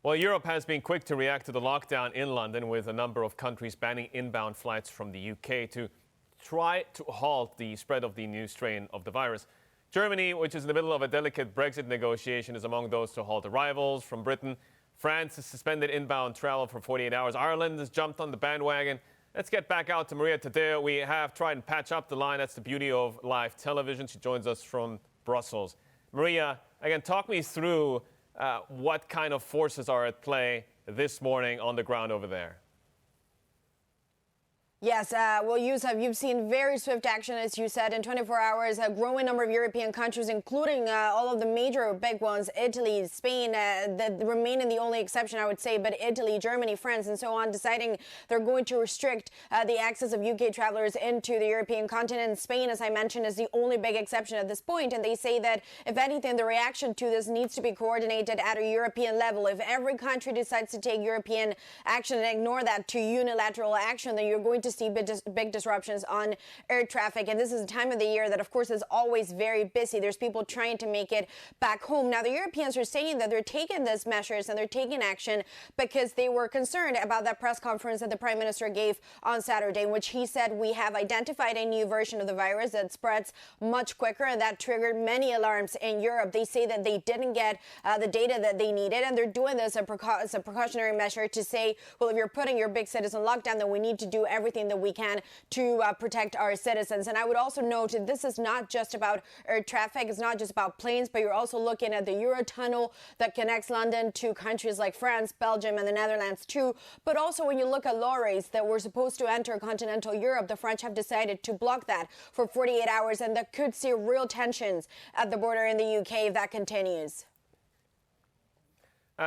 Well, Europe has been quick to react to the lockdown in London, with a number of countries banning inbound flights from the UK to try to halt the spread of the new strain of the virus. Germany, which is in the middle of a delicate Brexit negotiation, is among those to halt arrivals from Britain. France has suspended inbound travel for 48 hours. Ireland has jumped on the bandwagon. Let's get back out to Maria Tadeo. We have tried and patch up the line. That's the beauty of live television. She joins us from Brussels. Maria, again, talk me through what kind of forces are at play this morning on the ground over there. Yes, well, Yusuf, you've seen very swift action, as you said, in 24 hours. A growing number of European countries, including all of the major big ones, Italy, Spain, that remain the only exception, I would say, but Italy, Germany, France, and so on, deciding they're going to restrict the access of UK travelers into the European continent. Spain, as I mentioned, is the only big exception at this point, and they say that, if anything, the reaction to this needs to be coordinated at a European level. If every country decides to take European action and ignore that to unilateral action, then you're going to see big disruptions on air traffic. And this is a time of the year that, of course, is always very busy. There's people trying to make it back home. Now, the Europeans are saying that they're taking these measures and they're taking action because they were concerned about that press conference that the Prime Minister gave on Saturday, in which he said, we have identified a new version of the virus that spreads much quicker, and that triggered many alarms in Europe. They say that they didn't get the data that they needed, and they're doing this as a precautionary measure to say, well, if you're putting your big cities on lockdown, then we need to do everything that we can to protect our citizens. And I would also note that this is not just about air traffic. It's not just about planes, but you're also looking at the Eurotunnel that connects London to countries like France, Belgium, and the Netherlands too. But also, when you look at lorries that were supposed to enter continental Europe, the French have decided to block that for 48 hours, and that could see real tensions at the border in the UK if that continues.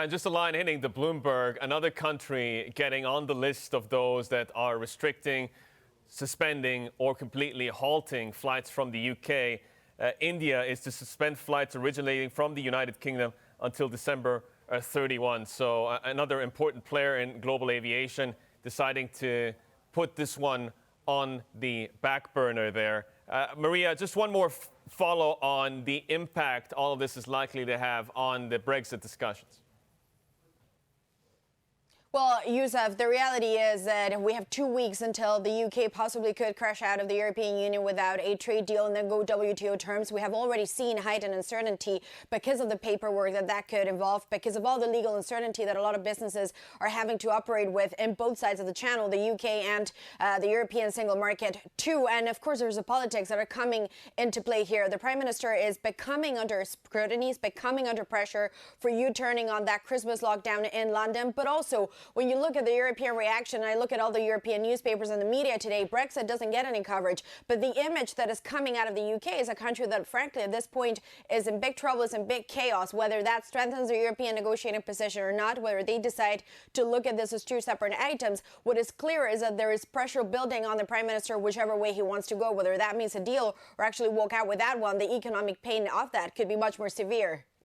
Just a line hitting the Bloomberg, another country getting on the list of those that are restricting, suspending, or completely halting flights from the UK. India is to suspend flights originating from the United Kingdom until December 31. So another important player in global aviation deciding to put this one on the back burner there. Maria, just one more follow on the impact all of this is likely to have on the Brexit discussions. Well, Yusuf, the reality is that we have 2 weeks until the UK possibly could crash out of the European Union without a trade deal in the WTO terms. We have already seen heightened uncertainty because of the paperwork that could involve, because of all the legal uncertainty that a lot of businesses are having to operate with in both sides of the channel, the UK and the European single market too. And of course, there's the politics that are coming into play here. The Prime Minister is becoming under scrutiny, is becoming under pressure for U-turning on that Christmas lockdown in London, but also when you look at the European reaction, and I look at all the European newspapers and the media today, Brexit doesn't get any coverage. But the image that is coming out of the UK is a country that, frankly, at this point is in big trouble, is in big chaos, whether that strengthens the European negotiating position or not, whether they decide to look at this as two separate items. What is clear is that there is pressure building on the Prime Minister whichever way he wants to go, whether that means a deal or actually walk out with that one. The economic pain of that could be much more severe.